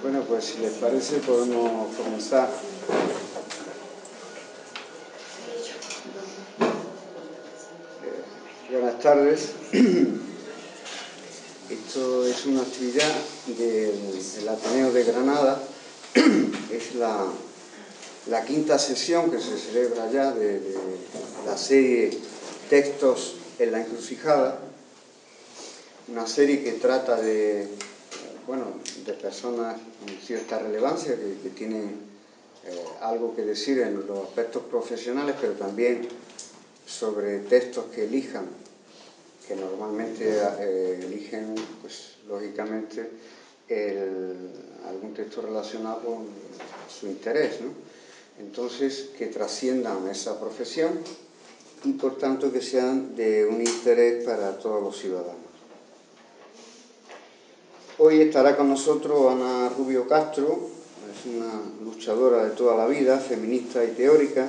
Bueno, pues si les parece podemos comenzar. Buenas tardes. Esto es una actividad del Ateneo de Granada. Es la quinta sesión que se celebra ya de la serie Textos en la Encrucijada. Una serie que trata de personas con cierta relevancia, que tienen algo que decir en los aspectos profesionales, pero también sobre textos que elijan, que normalmente eligen, pues lógicamente, algún texto relacionado con su interés, ¿no? Entonces, que trasciendan esa profesión y, por tanto, que sean de un interés para todos los ciudadanos. Hoy estará con nosotros Ana Rubio Castro, es una luchadora de toda la vida, feminista y teórica,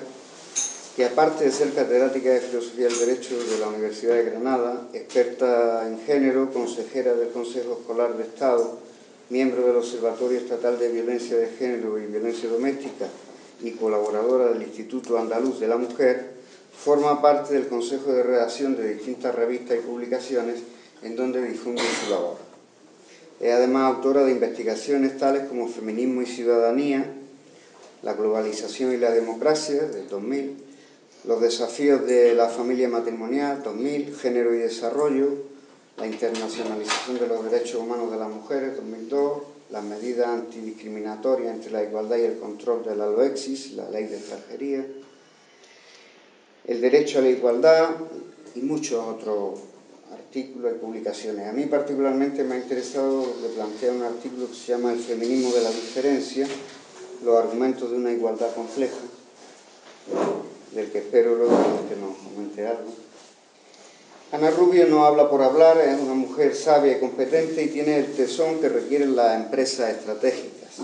que aparte de ser catedrática de Filosofía del Derecho de la Universidad de Granada, experta en género, consejera del Consejo Escolar de Estado, miembro del Observatorio Estatal de Violencia de Género y Violencia Doméstica y colaboradora del Instituto Andaluz de la Mujer, forma parte del Consejo de Redacción de distintas revistas y publicaciones en donde difunde su labor. Es además autora de investigaciones tales como Feminismo y Ciudadanía, La globalización y la democracia, del 2000, Los desafíos de la familia matrimonial, 2000, Género y desarrollo, La internacionalización de los derechos humanos de las mujeres, 2002, Las medidas antidiscriminatorias entre la igualdad y el control de la LOEXIS, la ley de extranjería, El derecho a la igualdad y muchos otros artículos y publicaciones. A mí particularmente me ha interesado que plantea un artículo que se llama El feminismo de la diferencia, los argumentos de una igualdad compleja, del que espero luego que nos comente algo. Ana Rubio no habla por hablar, es una mujer sabia y competente y tiene el tesón que requieren las empresas estratégicas.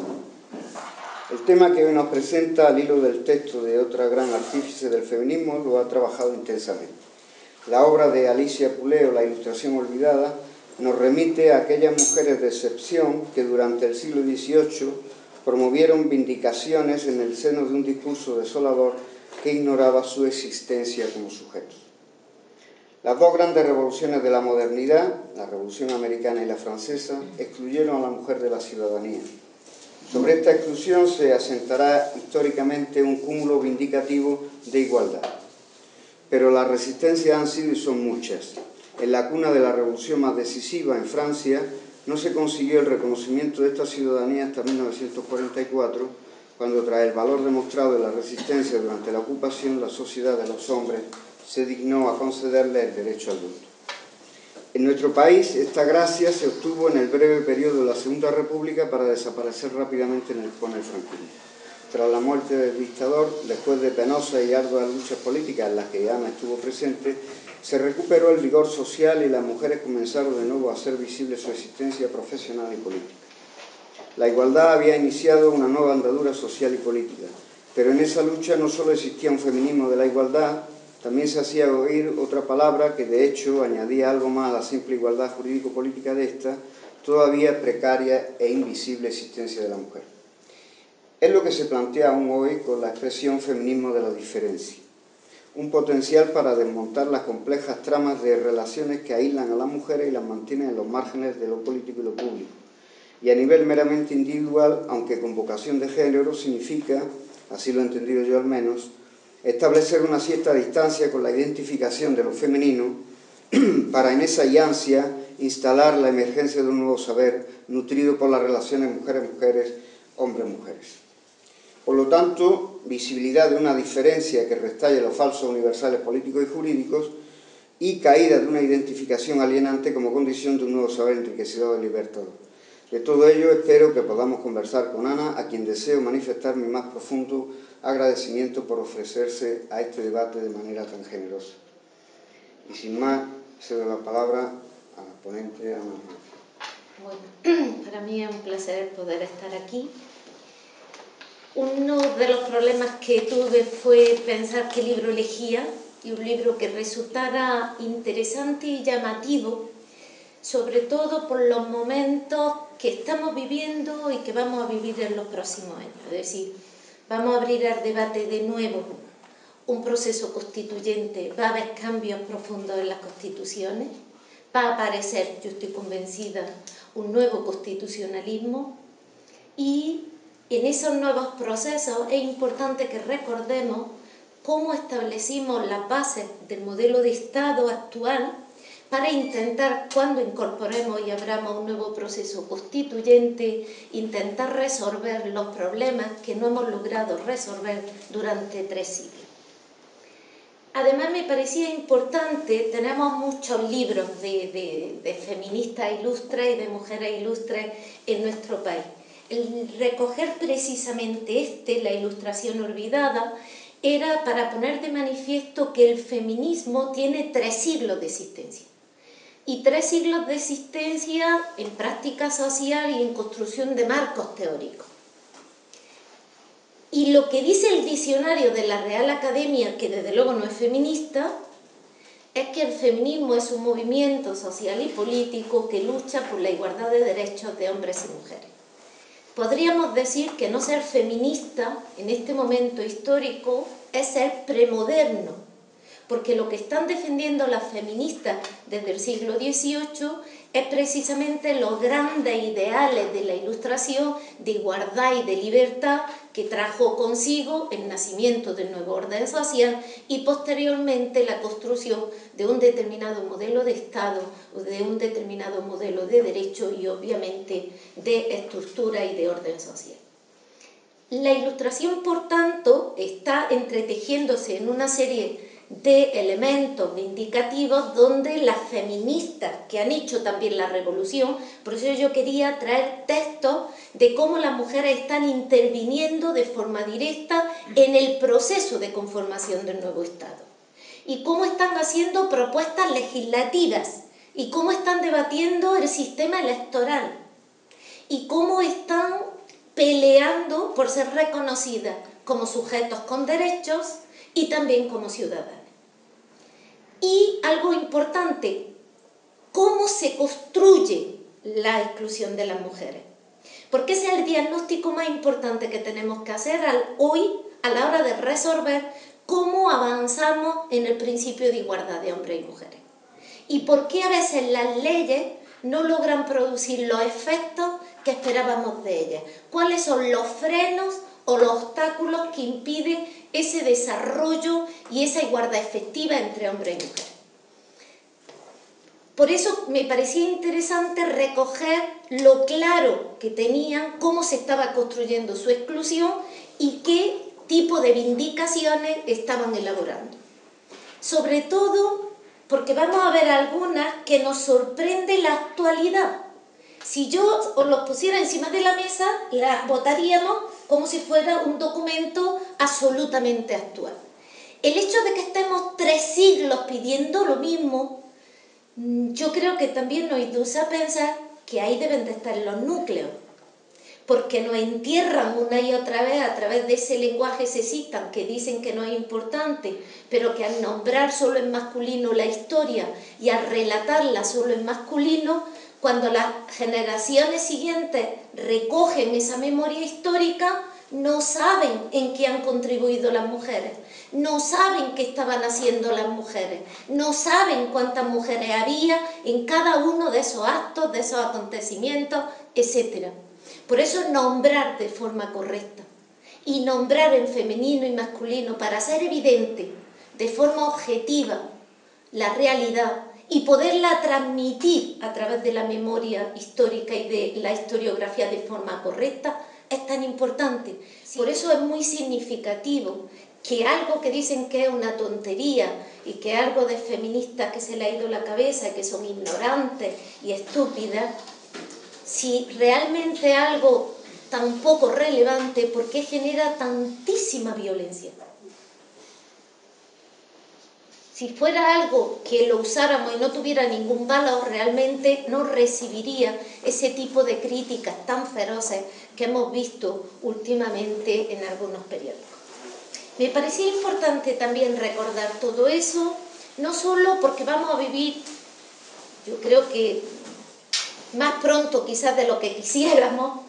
El tema que hoy nos presenta, al hilo del texto de otra gran artífice del feminismo, lo ha trabajado intensamente. La obra de Alicia Puleo, La ilustración olvidada, nos remite a aquellas mujeres de excepción que durante el siglo XVIII promovieron vindicaciones en el seno de un discurso desolador que ignoraba su existencia como sujetos. Las dos grandes revoluciones de la modernidad, la Revolución Americana y la Francesa, excluyeron a la mujer de la ciudadanía. Sobre esta exclusión se asentará históricamente un cúmulo vindicativo de igualdad. Pero las resistencias han sido y son muchas. En la cuna de la revolución más decisiva, en Francia, no se consiguió el reconocimiento de esta ciudadanía hasta 1944, cuando tras el valor demostrado de la resistencia durante la ocupación, la sociedad de los hombres se dignó a concederle el derecho al voto. En nuestro país, esta gracia se obtuvo en el breve periodo de la Segunda República para desaparecer rápidamente con el franquismo. Tras la muerte del dictador, después de penosas y arduas luchas políticas en las que Ana estuvo presente, se recuperó el vigor social y las mujeres comenzaron de nuevo a hacer visible su existencia profesional y política. La igualdad había iniciado una nueva andadura social y política, pero en esa lucha no solo existía un feminismo de la igualdad, también se hacía oír otra palabra que de hecho añadía algo más a la simple igualdad jurídico-política de esta, todavía precaria e invisible existencia de la mujer. Es lo que se plantea aún hoy con la expresión feminismo de la diferencia. Un potencial para desmontar las complejas tramas de relaciones que aíslan a las mujeres y las mantienen en los márgenes de lo político y lo público. Y a nivel meramente individual, aunque con vocación de género, significa, así lo he entendido yo al menos, establecer una cierta distancia con la identificación de lo femenino para en esa ansia instalar la emergencia de un nuevo saber nutrido por las relaciones mujeres-mujeres, hombres-mujeres. Por lo tanto, visibilidad de una diferencia que restalle los falsos universales políticos y jurídicos y caída de una identificación alienante como condición de un nuevo saber enriquecido y libertador. De todo ello espero que podamos conversar con Ana, a quien deseo manifestar mi más profundo agradecimiento por ofrecerse a este debate de manera tan generosa. Y sin más, cedo la palabra a la ponente, Ana. Bueno, para mí es un placer poder estar aquí. Uno de los problemas que tuve fue pensar qué libro elegía, y un libro que resultara interesante y llamativo sobre todo por los momentos que estamos viviendo y que vamos a vivir en los próximos años. Es decir, vamos a abrir al debate de nuevo un proceso constituyente, va a haber cambios profundos en las constituciones, va a aparecer, yo estoy convencida, un nuevo constitucionalismo, y en esos nuevos procesos es importante que recordemos cómo establecimos las bases del modelo de Estado actual para intentar, cuando incorporemos y abramos un nuevo proceso constituyente, intentar resolver los problemas que no hemos logrado resolver durante 3 siglos. Además, me parecía importante, tenemos muchos libros de feministas ilustres y de mujeres ilustres en nuestro país. El recoger precisamente la ilustración olvidada, era para poner de manifiesto que el feminismo tiene 3 siglos de existencia. Y 3 siglos de existencia en práctica social y en construcción de marcos teóricos. Y lo que dice el diccionario de la Real Academia, que desde luego no es feminista, es que el feminismo es un movimiento social y político que lucha por la igualdad de derechos de hombres y mujeres. Podríamos decir que no ser feminista en este momento histórico es ser premoderno, porque lo que están defendiendo las feministas desde el siglo XVIII es precisamente los grandes ideales de la Ilustración de igualdad y de libertad que trajo consigo el nacimiento del nuevo orden social y posteriormente la construcción de un determinado modelo de Estado, de un determinado modelo de derecho y obviamente de estructura y de orden social. La Ilustración, por tanto, está entretejiéndose en una serie de elementos vindicativos donde las feministas que han hecho también la revolución, por eso yo quería traer textos de cómo las mujeres están interviniendo de forma directa en el proceso de conformación del nuevo Estado y cómo están haciendo propuestas legislativas y cómo están debatiendo el sistema electoral y cómo están peleando por ser reconocidas como sujetos con derechos y también como ciudadanas. Y algo importante, cómo se construye la exclusión de las mujeres. Porque ese es el diagnóstico más importante que tenemos que hacer hoy a la hora de resolver cómo avanzamos en el principio de igualdad de hombres y mujeres. Y por qué a veces las leyes no logran producir los efectos que esperábamos de ellas. ¿Cuáles son los frenos o los obstáculos que impiden ese desarrollo y esa igualdad efectiva entre hombres y mujeres? Por eso me parecía interesante recoger lo claro que tenían, cómo se estaba construyendo su exclusión y qué tipo de vindicaciones estaban elaborando. Sobre todo porque vamos a ver algunas que nos sorprende la actualidad. Si yo os los pusiera encima de la mesa, las votaríamos como si fuera un documento absolutamente actual. El hecho de que estemos 3 siglos pidiendo lo mismo, yo creo que también nos induce a pensar que ahí deben de estar los núcleos, porque nos entierran una y otra vez a través de ese lenguaje sexista que dicen que no es importante, pero que al nombrar solo en masculino la historia y al relatarla solo en masculino, cuando las generaciones siguientes recogen esa memoria histórica, no saben en qué han contribuido las mujeres, no saben qué estaban haciendo las mujeres, no saben cuántas mujeres había en cada uno de esos actos, de esos acontecimientos, etc. Por eso nombrar de forma correcta y nombrar en femenino y masculino para hacer evidente de forma objetiva la realidad y poderla transmitir a través de la memoria histórica y de la historiografía de forma correcta es tan importante. Sí. Por eso es muy significativo que algo que dicen que es una tontería y que algo de feministas que se le ha ido la cabeza y que son ignorantes y estúpidas, si realmente algo tan poco relevante, ¿por qué genera tantísima violencia? Si fuera algo que lo usáramos y no tuviera ningún valor, realmente no recibiría ese tipo de críticas tan feroces que hemos visto últimamente en algunos periódicos. Me parecía importante también recordar todo eso, no solo porque vamos a vivir, yo creo que más pronto quizás de lo que quisiéramos,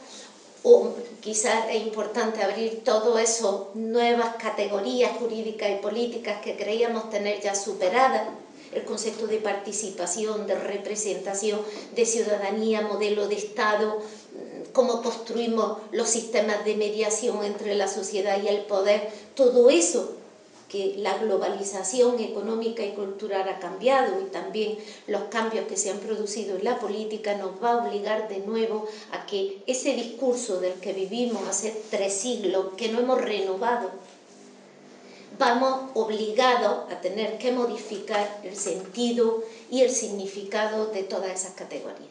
o quizás es importante abrir todo eso, nuevas categorías jurídicas y políticas que creíamos tener ya superadas, el concepto de participación, de representación, de ciudadanía, modelo de Estado, cómo construimos los sistemas de mediación entre la sociedad y el poder, todo eso que la globalización económica y cultural ha cambiado y también los cambios que se han producido en la política nos va a obligar de nuevo a que ese discurso del que vivimos hace 3 siglos, que no hemos renovado, vamos obligados a tener que modificar el sentido y el significado de todas esas categorías.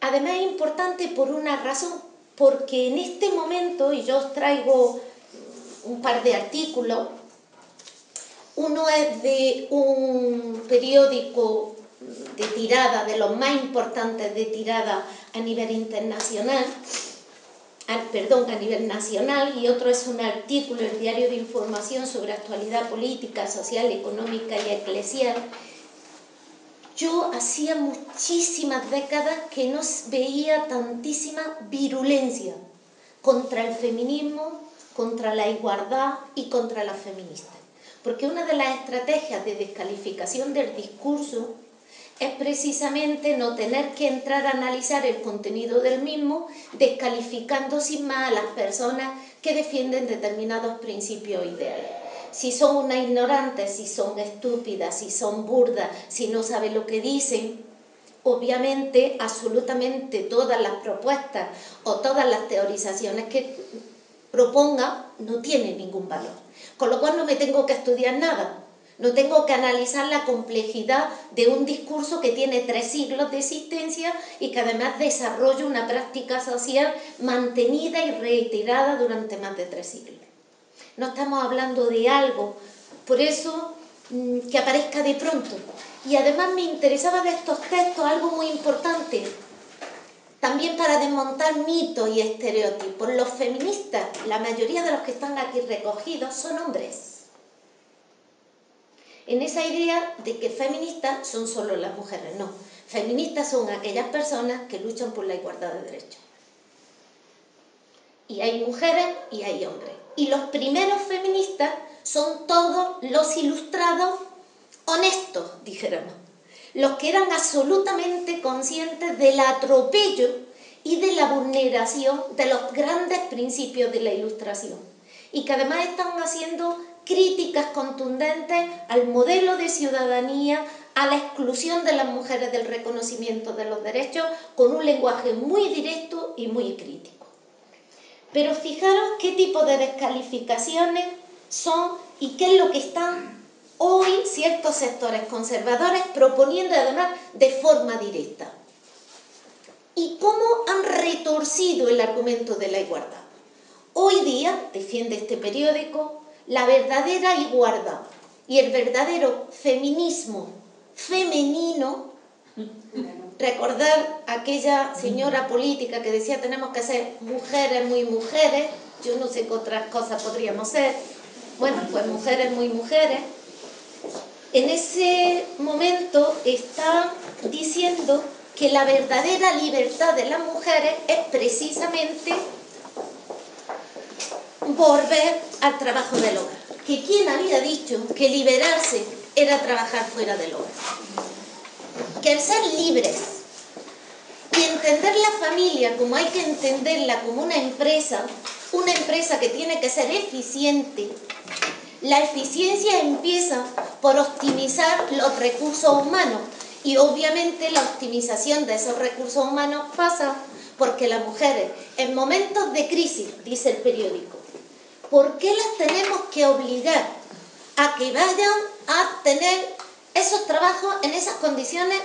Además es importante por una razón, porque en este momento, y yo os traigo un par de artículos, uno es de un periódico de tirada, de los más importantes de tirada a nivel internacional, a nivel nacional, y otro es un artículo del Diario de Información sobre actualidad política, social, económica y eclesial. Yo hacía muchísimas décadas que no veía tantísima virulencia contra el feminismo, contra la igualdad y contra las feministas. Porque una de las estrategias de descalificación del discurso es precisamente no tener que entrar a analizar el contenido del mismo, descalificando sin más a las personas que defienden determinados principios o ideales. Si son unas ignorantes, si son estúpidas, si son burdas, si no saben lo que dicen, obviamente absolutamente todas las propuestas o todas las teorizaciones que proponga no tienen ningún valor. Con lo cual no me tengo que estudiar nada. No tengo que analizar la complejidad de un discurso que tiene 3 siglos de existencia y que además desarrolla una práctica social mantenida y reiterada durante más de 3 siglos. No estamos hablando de algo, por eso, que aparezca de pronto. Y además me interesaba de estos textos algo muy importante, también para desmontar mitos y estereotipos. Los feministas, la mayoría de los que están aquí recogidos, son hombres. En esa idea de que feministas son solo las mujeres, no. Feministas son aquellas personas que luchan por la igualdad de derechos. Y hay mujeres y hay hombres. Y los primeros feministas son todos los ilustrados honestos, dijéramos. Los que eran absolutamente conscientes del atropello y de la vulneración de los grandes principios de la Ilustración. Y que además están haciendo críticas contundentes al modelo de ciudadanía, a la exclusión de las mujeres del reconocimiento de los derechos, con un lenguaje muy directo y muy crítico. Pero fijaros qué tipo de descalificaciones son y qué es lo que están hoy ciertos sectores conservadores proponiendo, además de forma directa. Y cómo han retorcido el argumento de la igualdad. Hoy día, defiende este periódico, la verdadera igualdad y el verdadero feminismo femenino, recordar aquella señora política que decía tenemos que ser mujeres muy mujeres, yo no sé qué otras cosas podríamos ser, bueno, pues mujeres muy mujeres. En ese momento está diciendo que la verdadera libertad de las mujeres es precisamente volver al trabajo del hogar. Que ¿quién había dicho que liberarse era trabajar fuera del hogar? Que el ser libres y entender la familia como hay que entenderla como una empresa que tiene que ser eficiente. La eficiencia empieza por optimizar los recursos humanos y obviamente la optimización de esos recursos humanos pasa porque las mujeres en momentos de crisis, dice el periódico, ¿por qué las tenemos que obligar a que vayan a tener esos trabajos en esas condiciones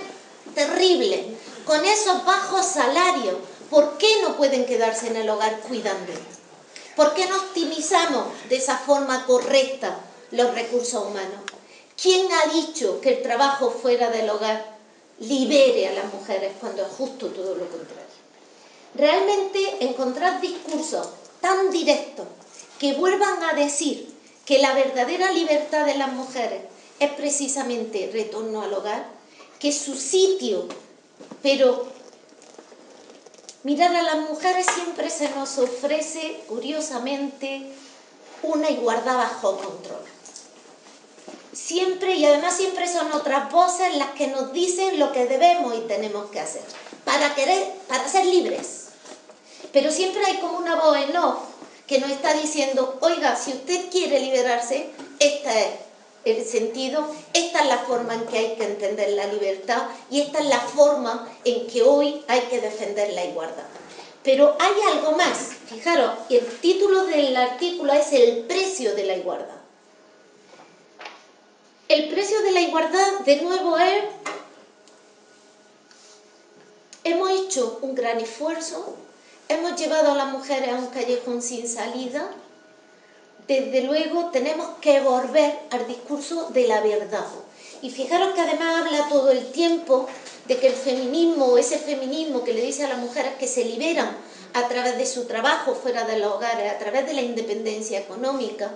terribles, con esos bajos salarios? ¿Por qué no pueden quedarse en el hogar cuidando? ¿Por qué no optimizamos de esa forma correcta los recursos humanos? ¿Quién ha dicho que el trabajo fuera del hogar libere a las mujeres cuando es justo todo lo contrario? Realmente encontrar discursos tan directos que vuelvan a decir que la verdadera libertad de las mujeres es precisamente retorno al hogar, que su sitio, pero Mirar, a las mujeres siempre se nos ofrece, curiosamente, una igualdad bajo control. Siempre, y además siempre son otras voces las que nos dicen lo que debemos y tenemos que hacer para ser libres. Pero siempre hay como una voz en off que nos está diciendo, oiga, si usted quiere liberarse, este es el sentido, esta es la forma en que hay que entender la libertad y esta es la forma en que hoy hay que defender la igualdad. Pero hay algo más. Fijaros, el título del artículo es el precio de la igualdad. El precio de la igualdad, de nuevo, es: hemos hecho un gran esfuerzo, hemos llevado a las mujeres a un callejón sin salida. Desde luego tenemos que volver al discurso de la verdad. Y fijaros que además habla todo el tiempo de que el feminismo, o ese feminismo que le dice a las mujeres que se liberan a través de su trabajo fuera de los hogares, a través de la independencia económica,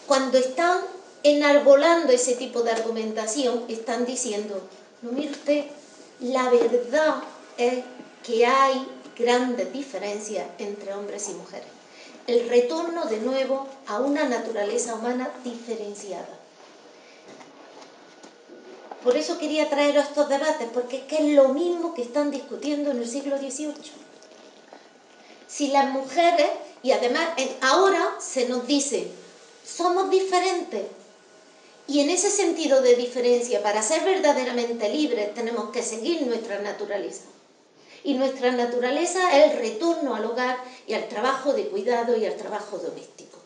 cuando están enarbolando ese tipo de argumentación, están diciendo, no, mire usted, la verdad es que hay grandes diferencias entre hombres y mujeres. El retorno de nuevo a una naturaleza humana diferenciada. Por eso quería traeros estos debates, porque es que es lo mismo que están discutiendo en el siglo XVIII. Si las mujeres, y además ahora se nos dice, somos diferentes, y en ese sentido de diferencia, para ser verdaderamente libres, tenemos que seguir nuestra naturaleza. Y nuestra naturaleza es el retorno al hogar y al trabajo de cuidado y al trabajo doméstico.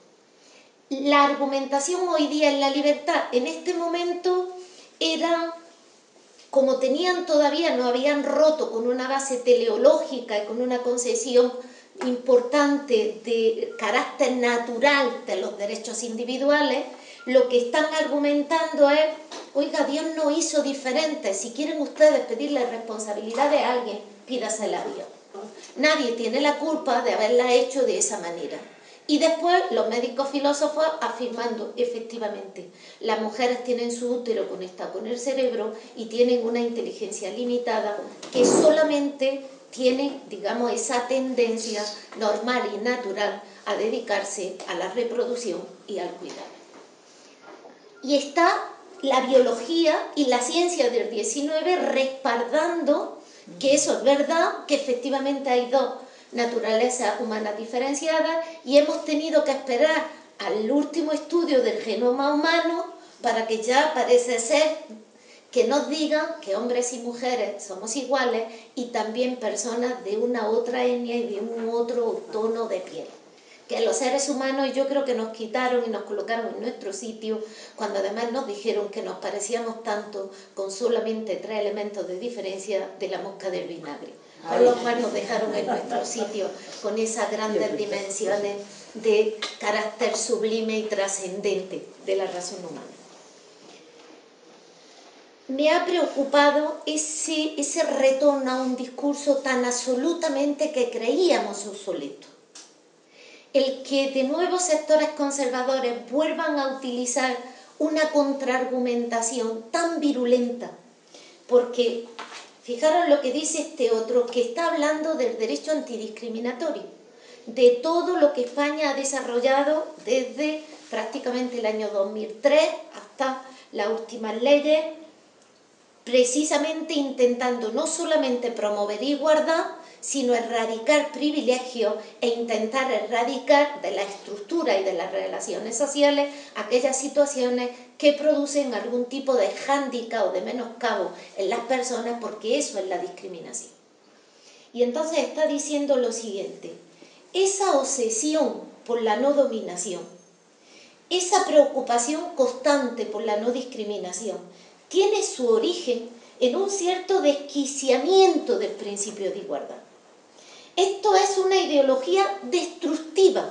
La argumentación hoy día en la libertad, en este momento, era, como tenían todavía, no habían roto con una base teleológica y con una concepción importante de carácter natural de los derechos individuales, lo que están argumentando es, oiga, Dios nos hizo diferentes, si quieren ustedes pedirle responsabilidad a alguien, pídasela a Dios. Nadie tiene la culpa de haberla hecho de esa manera. Y después los médicos filósofos afirmando, efectivamente, las mujeres tienen su útero conectado con el cerebro y tienen una inteligencia limitada que solamente tienen, digamos, esa tendencia normal y natural a dedicarse a la reproducción y al cuidado. Y está la biología y la ciencia del XIX respaldando que eso es verdad, que efectivamente hay dos naturalezas humanas diferenciadas y hemos tenido que esperar al último estudio del genoma humano para que ya parece ser que nos digan que hombres y mujeres somos iguales y también personas de una otra etnia y de un otro tono de piel. Que los seres humanos yo creo que nos quitaron y nos colocaron en nuestro sitio cuando además nos dijeron que nos parecíamos tanto con solamente 3 elementos de diferencia de la mosca del vinagre. Con lo cual nos dejaron en nuestro sitio con esas grandes dimensiones de carácter sublime y trascendente de la razón humana. Me ha preocupado ese retorno a un discurso tan absolutamente que creíamos obsoleto. El que de nuevo sectores conservadores vuelvan a utilizar una contraargumentación tan virulenta, porque fijaros lo que dice este otro, que está hablando del derecho antidiscriminatorio, de todo lo que España ha desarrollado desde prácticamente el año 2003 hasta las últimas leyes, precisamente intentando no solamente promover igualdad, sino erradicar privilegios e intentar erradicar de la estructura y de las relaciones sociales aquellas situaciones que producen algún tipo de hándicap o de menoscabo en las personas, porque eso es la discriminación. Y entonces está diciendo lo siguiente: esa obsesión por la no dominación, esa preocupación constante por la no discriminación, tiene su origen en un cierto desquiciamiento del principio de igualdad. Esto es una ideología destructiva